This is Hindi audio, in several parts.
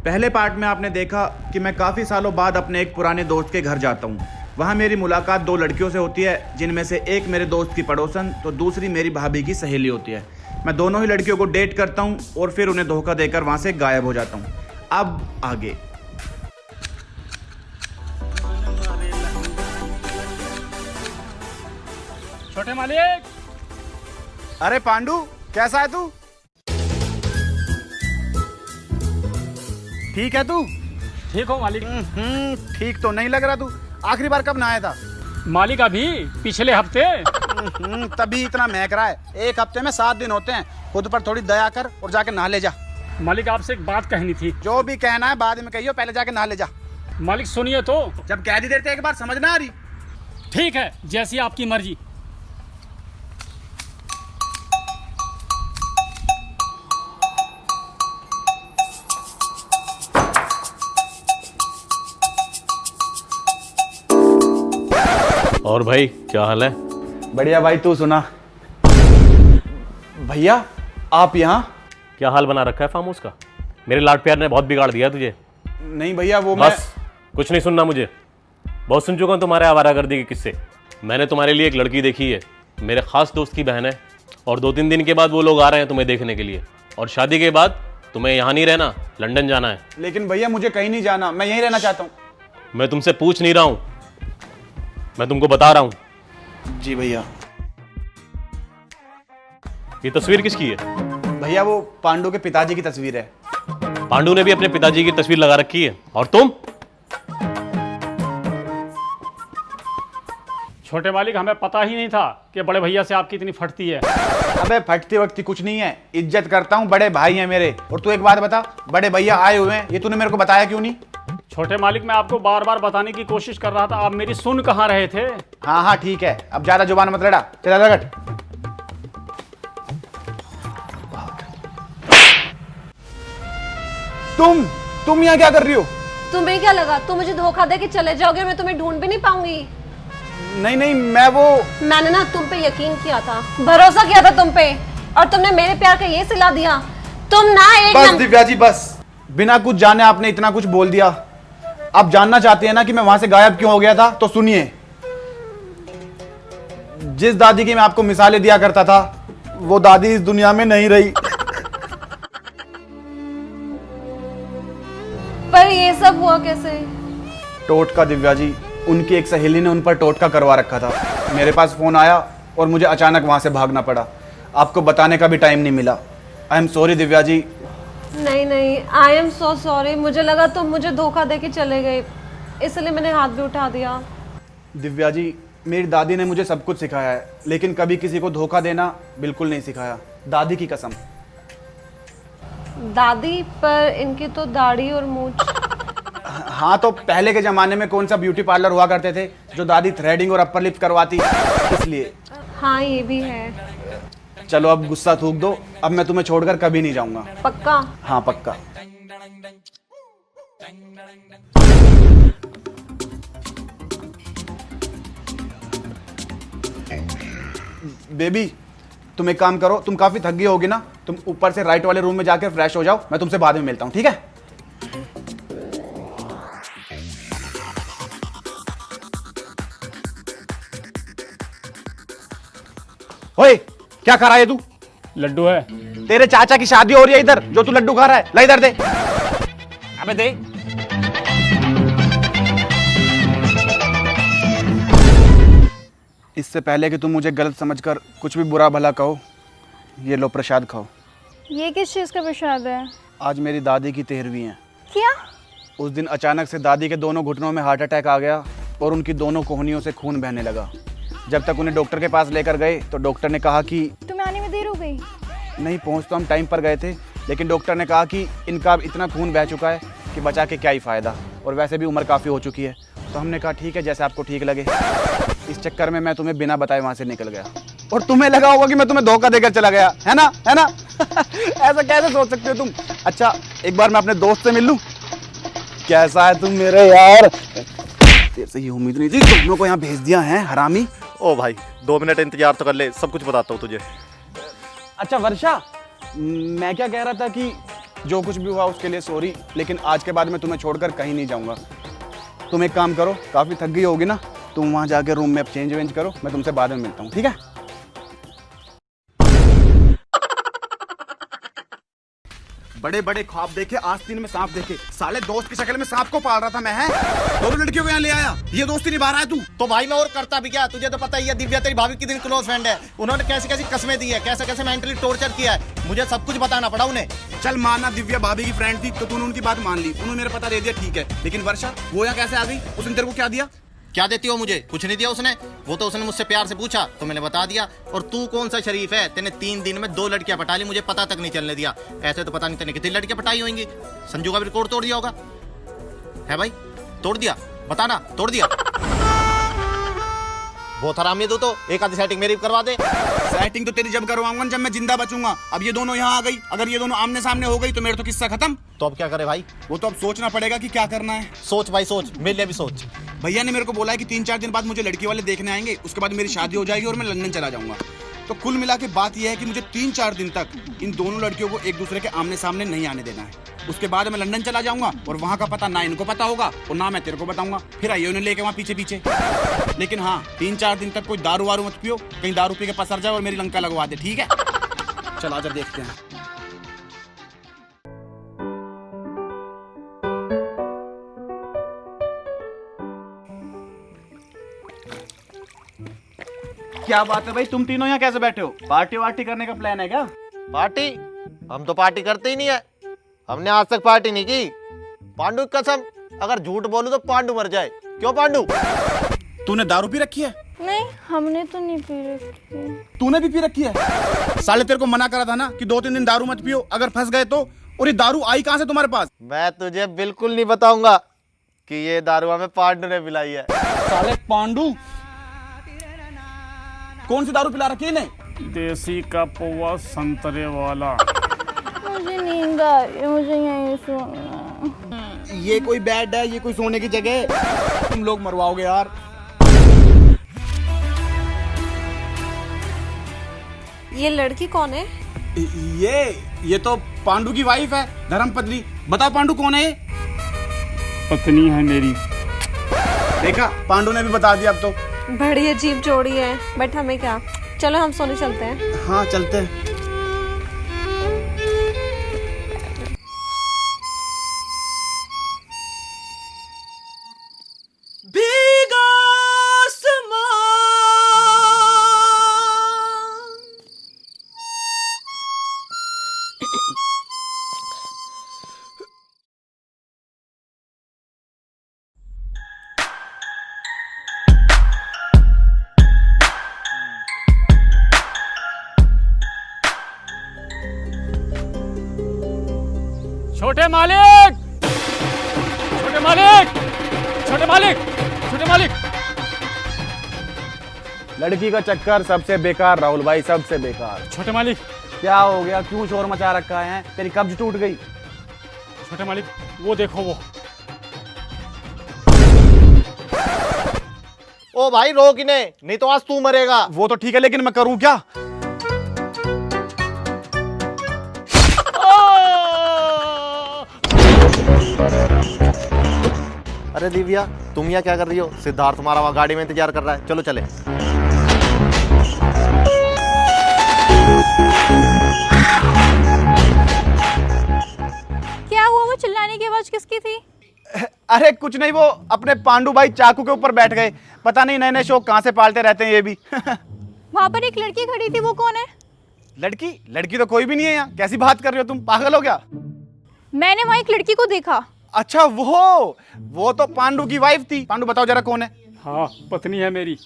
पहले पार्ट में आपने देखा कि मैं काफ़ी सालों बाद अपने एक पुराने दोस्त के घर जाता हूँ। वहाँ मेरी मुलाकात दो लड़कियों से होती है, जिनमें से एक मेरे दोस्त की पड़ोसन तो दूसरी मेरी भाभी की सहेली होती है। मैं दोनों ही लड़कियों को डेट करता हूँ और फिर उन्हें धोखा देकर वहाँ से गायब हो जाता हूँ। अब आगे। छोटे मालिक। अरे पांडू, कैसा है तू? ठीक है तू? ठीक हो मालिक? ठीक तो नहीं लग रहा तू। आखिरी बार कब नहाया था? मालिक अभी पिछले हफ्ते। तभी इतना महक रहा है। एक हफ्ते में 7 दिन होते हैं। खुद पर थोड़ी दया कर और जाके नहा ले जा। मालिक आपसे एक बात कहनी थी। जो भी कहना है बाद में कहियो, पहले जाके नहा ले जा। मालिक सुनिए तो। जब कह दी देते एक बार समझ ना आ रही। ठीक है, जैसी आपकी मर्जी। और भाई क्या हाल है? बढ़िया भाई, तू सुना। भैया आप यहाँ? क्या हाल बना रखा है फार्म हाउस का? मेरे लाड प्यार ने बहुत बिगाड़ दिया तुझे। नहीं भैया, वो बस कुछ नहीं सुनना मुझे। बहुत सुन चुका हूँ तुम्हारे आवारागर्दी के किस्से। मैंने तुम्हारे लिए एक लड़की देखी है, मेरे खास दोस्त की बहन है, और 2-3 दिन के बाद वो लोग आ रहे हैं तुम्हें देखने के लिए। और शादी के बाद तुम्हें यहाँ नहीं रहना, लंदन जाना है। लेकिन भैया मुझे कहीं नहीं जाना, मैं यहीं रहना चाहता हूँ। मैं तुमसे पूछ नहीं रहा हूँ, मैं तुमको बता रहा हूँ। जी भैया। ये तस्वीर किसकी है? भैया वो पांडू के पिताजी की तस्वीर है। पांडू ने भी अपने पिताजी की तस्वीर लगा रखी है। और तुम? छोटे मालिक, हमें पता ही नहीं था कि बड़े भैया से आपकी इतनी फटती है। अबे फटती वक्ती कुछ नहीं है, इज्जत करता हूँ, बड़े भाई हैं मेरे। और तू एक बात बता, बड़े भैया आए हुए हैं, ये तूने मेरे को बताया क्यों नहीं? छोटे मालिक, मैं आपको बार बार बताने की कोशिश कर रहा था, आप मेरी सुन कहाँ रहे थे। हाँ हाँ ठीक है, अब ज्यादा जुबान मत लड़ा। चला लगट। तुम यहाँ क्या कर रही हो? तुम्हें क्या लगा तुम मुझे धोखा दे के चले जाओगे, मैं तुम्हें ढूंढ भी नहीं पाऊंगी? नहीं नहीं, मैंने ना तुम पे यकीन किया था, भरोसा किया था तुम पे, और तुमने मेरे प्यार का ये सिला दिया। तुम ना एक बस दिव्या जी बस, बिना कुछ जाने आपने इतना कुछ बोल दिया। आप जानना चाहते हैं ना कि मैं वहां से गायब क्यों हो गया था? तो सुनिए, जिस दादी की मैं आपको मिसालें दिया करता था, वो दादी इस दुनिया में नहीं रही। पर ये सब हुआ कैसे? टोटका दिव्या जी, उनकी एक सहेली ने उन पर टोटका करवा रखा था। मेरे पास फोन आया और मुझे अचानक वहां से भागना पड़ा। आपको बताने का भी टाइम नहीं मिला। I am sorry Divya ji. नहीं नहीं, आई एम सो सॉरी। मुझे लगा तुम मुझे धोखा दे के चले गए, इसलिए मैंने हाथ भी उठा दिया। दिव्या जी, मेरी दादी ने मुझे सब कुछ सिखाया है, लेकिन कभी किसी को धोखा देना बिल्कुल नहीं सिखाया, दादी की कसम। दादी? पर इनकी तो दाढ़ी और मूंछ। हाँ, तो पहले के जमाने में कौन सा ब्यूटी पार्लर हुआ करते थे जो दादी थ्रेडिंग और अपर लिप करवाती, इसलिए। हाँ ये भी है। चलो अब गुस्सा थूक दो, अब मैं तुम्हें छोड़कर कभी नहीं जाऊंगा। पक्का? हाँ पक्का। बेबी, तुम एक काम करो, तुम काफी थक गई होगी ना, तुम ऊपर से राइट वाले रूम में जाकर फ्रेश हो जाओ। मैं तुमसे बाद में मिलता हूँ, ठीक है? ओए, क्या खा रहा है तू? लड्डू है। तेरे चाचा की शादी हो रही है इधर, जो तू लड्डू खा रहा है? ला इधर दे। अबे दे। इससे पहले कि तुम मुझे गलत समझकर कुछ भी बुरा भला कहो, ये लो प्रसाद खाओ। ये किस चीज़ का प्रसाद है? आज मेरी दादी की 13वीं है। क्या? उस दिन अचानक से दादी के दोनों घुटनों में हार्ट अटैक आ गया और उनकी दोनों कोहनियों से खून बहने लगा। जब तक उन्हें डॉक्टर के पास लेकर गए तो डॉक्टर ने कहा कि तुम्हें आने में देर हो गई? नहीं, पहुंच तो हम टाइम पर गए थे, लेकिन डॉक्टर ने कहा कि इनका अब इतना खून बह चुका है कि बचा के क्या ही फ़ायदा, और वैसे भी उम्र काफ़ी हो चुकी है। तो हमने कहा ठीक है, जैसे आपको ठीक लगे। इस चक्कर में मैं तुम्हें बिना बताए वहाँ से निकल गया, और तुम्हें लगा होगा कि मैं तुम्हें धोखा देकर चला गया, है ना? है ना? ऐसा कैसे सोच सकते हो तुम? अच्छा, एक बार मैं अपने दोस्त से मिल लूँ। कैसा है तुम मेरे यार? तेरे से ये उम्मीद नहीं थी, दोनों को यहाँ भेज दिया है, हरामी। ओ भाई 2 मिनट इंतजार तो कर ले, सब कुछ बताता हूँ तुझे। अच्छा वर्षा, मैं क्या कह रहा था कि जो कुछ भी हुआ उसके लिए सॉरी, लेकिन आज के बाद मैं तुम्हें छोड़कर कहीं नहीं जाऊंगा। तुम एक काम करो, काफ़ी थक गई होगी ना, तुम वहाँ जाके रूम में अब चेंज वेंज करो, मैं तुमसे बाद में मिलता हूँ, ठीक है? बड़े बड़े ख्वाब देखे, आस्तीन में सांप देखे, साले दोस्त की शक्ल में सांप को पाल रहा था मैं, है? दोनों लड़कियों को यहाँ ले आया, ये दोस्ती निभा रहा है तू। तो भाई मैं और करता भी क्या, तुझे तो पता ही है दिव्या तेरी भाभी की दिन क्लोज फ्रेंड है। उन्होंने कैसी कैसी कस्में दी है, कैसे कैसे मेंटली टॉर्चर किया है, मुझे सब कुछ बताना पड़ा उन्हें। चल माना दिव्या भाभी की फ्रेंड थी तो तूने उनकी बात मान ली, उन्होंने मेरा पता दे दिया, ठीक है, लेकिन वर्षा वो यहाँ कैसे आ गई? उसने तेरे को क्या दिया? क्या देती हो मुझे? कुछ नहीं दिया उसने, वो तो उसने मुझसे प्यार से पूछा तो मैंने बता दिया। और तू कौन सा शरीफ है, तेने 3 दिन में 2 लड़कियां पटा ली, मुझे पता तक नहीं चलने दिया। ऐसे तो पता नहीं तेने कितनी लड़कियां पटाई होंगी। संजू का भी रिकॉर्ड तोड़ दिया होगा, है भाई? तोड़ दिया? बताना, तोड़ दिया? बहुत हरामी तू तो, एक आधी सेटिंग मेरी करवा दे। सेटिंग तो तेरी जब करवाऊंगा जब मैं जिंदा बचूंगा। अब ये दोनों यहाँ आ गई, अगर ये दोनों आमने सामने हो गई तो मेरा तो किस्सा खत्म। तो अब क्या करे भाई? वो तो अब सोचना पड़ेगा कि क्या करना है। सोच भाई सोच, मेरे लिए भी सोच। भैया ने मेरे को बोला है कि 3-4 दिन बाद मुझे लड़की वाले देखने आएंगे, उसके बाद मेरी शादी हो जाएगी और मैं लंदन चला जाऊंगा। तो कुल मिला के बात यह है कि मुझे 3-4 दिन तक इन दोनों लड़कियों को एक दूसरे के आमने सामने नहीं आने देना है। उसके बाद मैं लंदन चला जाऊंगा और वहां का पता ना इनको पता होगा और ना मैं तेरे को बताऊंगा, फिर आइए उन्हें लेके वहां पीछे पीछे। लेकिन हाँ, 3-4 दिन तक कोई दारू वारू मत पियो, कहीं दारू पी के पसर जाए और मेरी लंका लगवा दे, ठीक है? चल आजा देखते हैं। क्या बात है भाई, तुम तीनों यहाँ कैसे बैठे हो? पार्टी वार्टी करने का प्लान है क्या? पार्टी? हम तो पार्टी करते ही नहीं है, हमने आज तक पार्टी नहीं की। पांडु की कसम, अगर झूठ बोलूं तो पांडु मर जाए। क्यों पांडु? तूने दारू पी रखी है? नहीं, हमने तो नहीं पी रखी। तूने भी पी रखी है? साले तेरे को मना करा था ना कि 2-3 दिन दारू मत पियो, अगर फंस गए तो। और ये दारू आई कहाँ से तुम्हारे पास? मैं तुझे बिल्कुल नहीं बताऊंगा कि ये दारू हमें पांडु ने पिलाई है। साले पांडु, कौन सी दारू पिला रखी है इन्हें? देसी का पौवा संतरे वाला। मुझे नींद आ रही है, मुझे यहीं सोना। ये कोई बेड है, ये कोई सोने की जगह है? तुम लोग मरवाओगे यार। ये लड़की कौन है? ये तो पांडु की वाइफ है, धर्मपत्नी। बताओ पांडु कौन है ये? पत्नी है मेरी। देखा, पांडु ने भी बता दिया अब तो। बड़ी अजीब जोड़ी है, बट हमें क्या, चलो हम सोने चलते हैं। हाँ चलते हैं। छोटे मालिक, छोटे मालिक, छोटे मालिक, छोटे मालिक। लड़की का चक्कर सबसे बेकार राहुल भाई, सबसे बेकार। छोटे मालिक, क्या हो गया? क्यों शोर मचा रखा है? तेरी कब्ज टूट गई? छोटे मालिक, वो देखो वो। ओ भाई रोक इन्हें, नहीं तो आज तू मरेगा। वो तो ठीक है, लेकिन मैं करूं क्या? अरे दिव्या, तुम यहाँ क्या कर रही हो? सिद्धार्थ तुम्हारा वहाँ गाड़ी में इंतजार कर रहा है, चलो चले। क्या हुआ? वो चिल्लाने की आवाज किसकी थी? अरे कुछ नहीं, वो अपने पांडु भाई चाकू के ऊपर बैठ गए। पता नहीं नए नए शौक कहाँ से पालते रहते हैं ये भी। वहां पर एक लड़की खड़ी थी, वो कौन है? लड़की? लड़की तो कोई भी नहीं है यहाँ। कैसी बात कर रही हो तुम? पागल हो क्या? मैंने वहां एक लड़की को देखा। अच्छा, वो तो पांडु की वाइफ थी। पांडु बताओ जरा कौन है? हाँ, पत्नी है मेरी।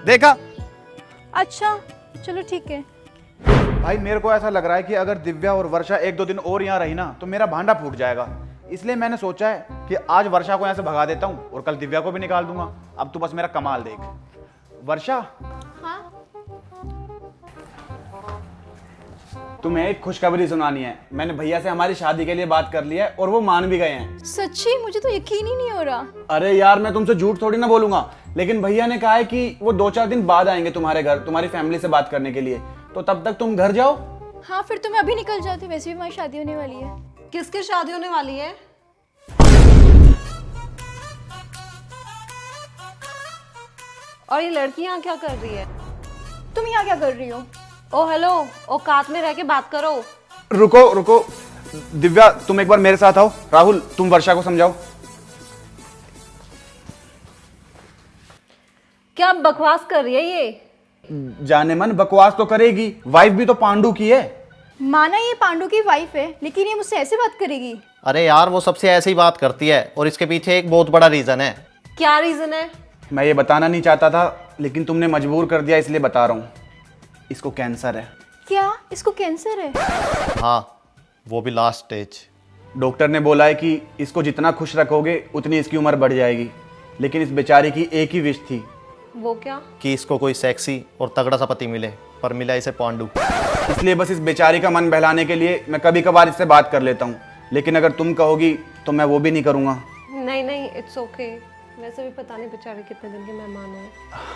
देखा? अच्छा चलो ठीक है। भाई मेरे को ऐसा लग रहा है कि अगर दिव्या और वर्षा 1-2 दिन और यहाँ रही ना तो मेरा भांडा फूट जाएगा। इसलिए मैंने सोचा है कि आज वर्षा को यहाँ से भगा देता हूँ और कल दिव्या को भी निकाल दूंगा। अब तू बस मेरा कमाल देख। वर्षा, हाँ? तुम्हें एक खुशखबरी सुनानी है। मैंने भैया से हमारी शादी के लिए बात कर लिया है और वो मान भी गए हैं। सच्ची? मुझे तो यकीन ही नहीं हो रहा। अरे यार, मैं तुमसे झूठ थोड़ी ना बोलूंगा, लेकिन भैया ने कहा है कि वो 2-4 दिन बाद आएंगे तुम्हारे घर, तुम्हारी फैमिली से बात करने के लिए। तो तब तक तुम घर जाओ। हाँ, फिर तो मैं अभी निकल जाती, वैसे भी हमारी शादी होने वाली है। किसकी शादी होने वाली है? और ये लड़की यहाँ क्या कर रही है? तुम यहाँ क्या कर रही हो? ओ हेलो, औकात में रह के बात करो। रुको रुको, दिव्या तुम एक बार मेरे साथ आओ। राहुल, तुम वर्षा को समझाओ। क्या बकवास कर रही है ये? जाने मन बकवास तो करेगी, वाइफ भी तो पांडु की है। माना ये पांडु की वाइफ है, लेकिन ये मुझसे ऐसे बात करेगी? अरे यार, वो सबसे ऐसे ही बात करती है और इसके पीछे एक बहुत बड़ा रीजन है। क्या रीजन है? मैं ये बताना नहीं चाहता था, लेकिन तुमने मजबूर कर दिया, इसलिए बता रहा हूँ। इसको कैंसर है। क्या इसको कैंसर है? हाँ, वो भी लास्ट स्टेज। डॉक्टर ने बोला है कि इसको जितना खुश रखोगे उतनी इसकी उम्र बढ़ जाएगी, लेकिन इस बेचारी की एक ही विश थी। वो क्या? कि इसको कोई सेक्सी और तगड़ा सा पति मिले, पर मिला इसे पांडु। इसलिए बस इस बेचारी का मन बहलाने के लिए मैं कभी कभार इससे बात कर लेता हूँ, लेकिन अगर तुम कहोगी तो मैं वो भी नहीं करूँगा। नहीं नहीं, इट्स ओके। वैसे भी पता नहीं बेचारे कितने दिन के मेहमान हैं।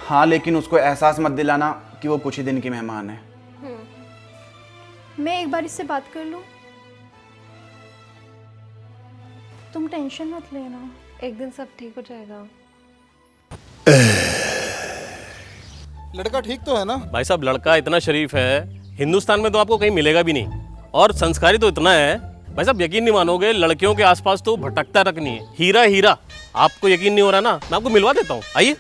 हाँ, लेकिन उसको एहसास मत दिलाना कि वो कुछ ही दिन की मेहमान है। मैं एक बार इससे बात कर लूं? तुम टेंशन मत लेना, एक दिन सब ठीक हो जाएगा। लड़का ठीक तो है ना? भाई साहब, लड़का इतना शरीफ है, हिंदुस्तान में तो आपको कहीं मिलेगा भी नहीं, और संस्कारी तो इतना है भाई साहब, यकीन नहीं मानोगे, लड़कियों के आसपास तो भटकता तक नहीं है। हीरा हीरा। आपको यकीन नहीं हो रहा ना, मैं आपको मिलवा देता हूँ, आइए।